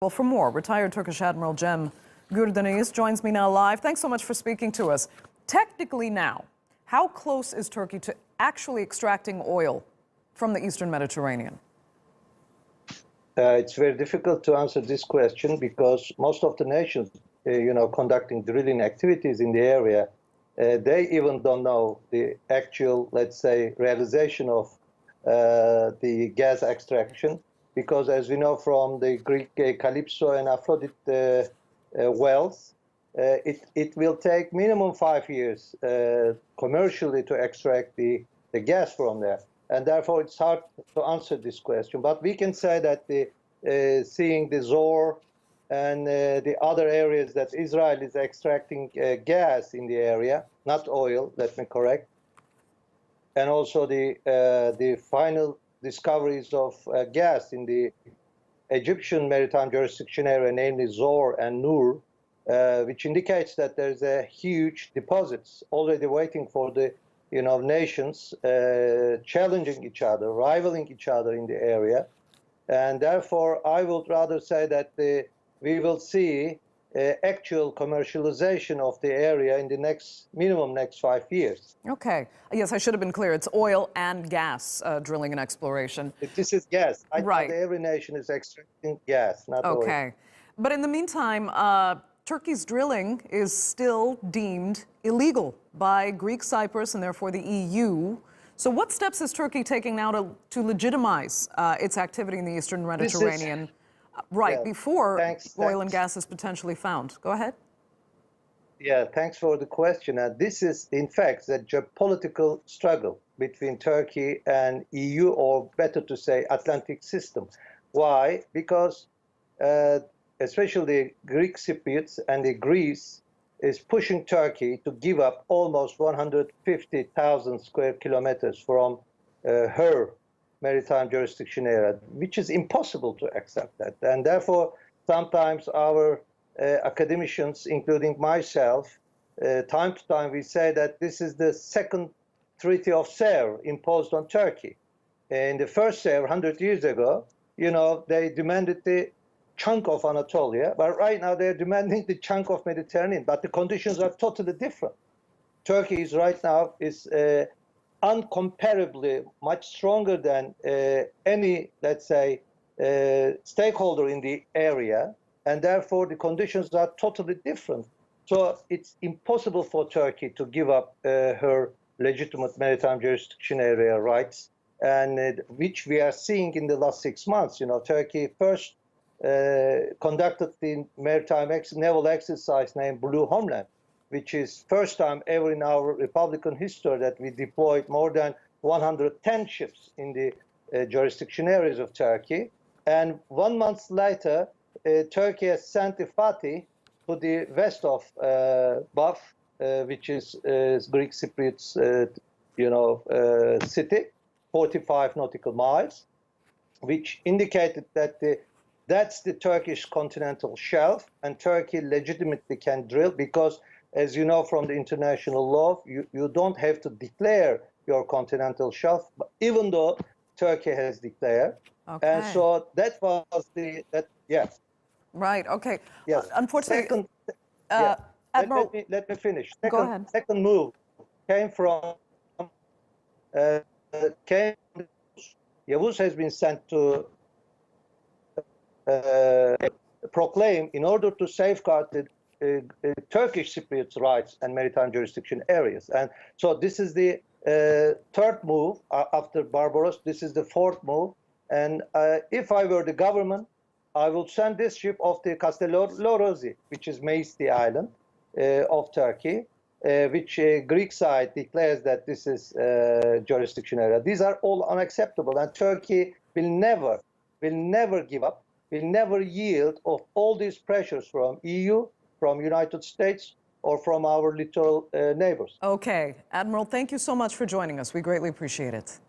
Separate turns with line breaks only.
Well, for more, retired Turkish Admiral Gurdeniz joins me now live. Thanks so much for speaking to us. Technically now, how close is Turkey to actually extracting oil from the Eastern Mediterranean?
It's very difficult to answer this question because most of the nations, conducting drilling activities in the area, they even don't know the actual, let's say, realization of the gas extraction. Because as we know from the Greek Calypso and Aphrodite wells, it will take minimum 5 years commercially to extract the gas from there. And therefore, it's hard to answer this question. But we can say that seeing the Zohr and the other areas that Israel is extracting gas in the area, not oil, let me correct, and also the final discoveries of gas in the Egyptian maritime jurisdiction area, namely Zohr and Nur, which indicates that there's a huge deposits already waiting for the nations challenging each other, rivaling each other in the area. And therefore, I would rather say that we will see actual commercialization of the area in the minimum next 5 years.
Okay. Yes, I should have been clear. It's oil and gas drilling and exploration.
This is gas.
Right.
Every nation is extracting gas, not oil.
Okay. But in the meantime, Turkey's drilling is still deemed illegal by Greek Cyprus and therefore the EU. So what steps is Turkey taking now to legitimize its activity in the Eastern Mediterranean before oil and gas is potentially found? Go ahead.
Yeah, thanks for the question. This is, in fact, the geopolitical struggle between Turkey and EU, or better to say, Atlantic system. Why? Because especially the Greek Cypriots and the Greece is pushing Turkey to give up almost 150,000 square kilometers from her maritime jurisdiction area, which is impossible to accept that. And therefore, sometimes our academicians, including myself, time to time we say that this is the second Treaty of Sevres imposed on Turkey. In the first Sevres 100 years ago, they demanded the chunk of Anatolia, but right now they're demanding the chunk of Mediterranean, but the conditions are totally different. Turkey is right now uncomparably much stronger than any, let's say, stakeholder in the area, and therefore the conditions are totally different. So it's impossible for Turkey to give up her legitimate maritime jurisdiction area rights, and which we are seeing in the last 6 months. Turkey first conducted the maritime naval exercise named Blue Homeland, which is first time ever in our Republican history that we deployed more than 110 ships in the jurisdiction areas of Turkey. And 1 month later, Turkey has sent the Fatih to the west of Baf, which is Greek Cypriots, city, 45 nautical miles, which indicated that that's the Turkish continental shelf, and Turkey legitimately can drill because, as you know from the international law, you don't have to declare your continental shelf, even though Turkey has declared. Okay. And so that was yes.
Right, okay.
Yes.
Unfortunately,
Admiral, let me finish.
Go ahead.
Second move came from Yavuz has been sent to proclaim in order to safeguard the Turkish Cypriots' rights and maritime jurisdiction areas. And so this is the third move after Barbaros. This is the fourth move. And if I were the government, I would send this ship off the Castellorosi, which is Meisty Island of Turkey, which Greek side declares that this is jurisdiction area. These are all unacceptable, and Turkey will never give up, will never yield of all these pressures from EU, from United States, or from our littoral neighbors.
Okay. Admiral, thank you so much for joining us. We greatly appreciate it.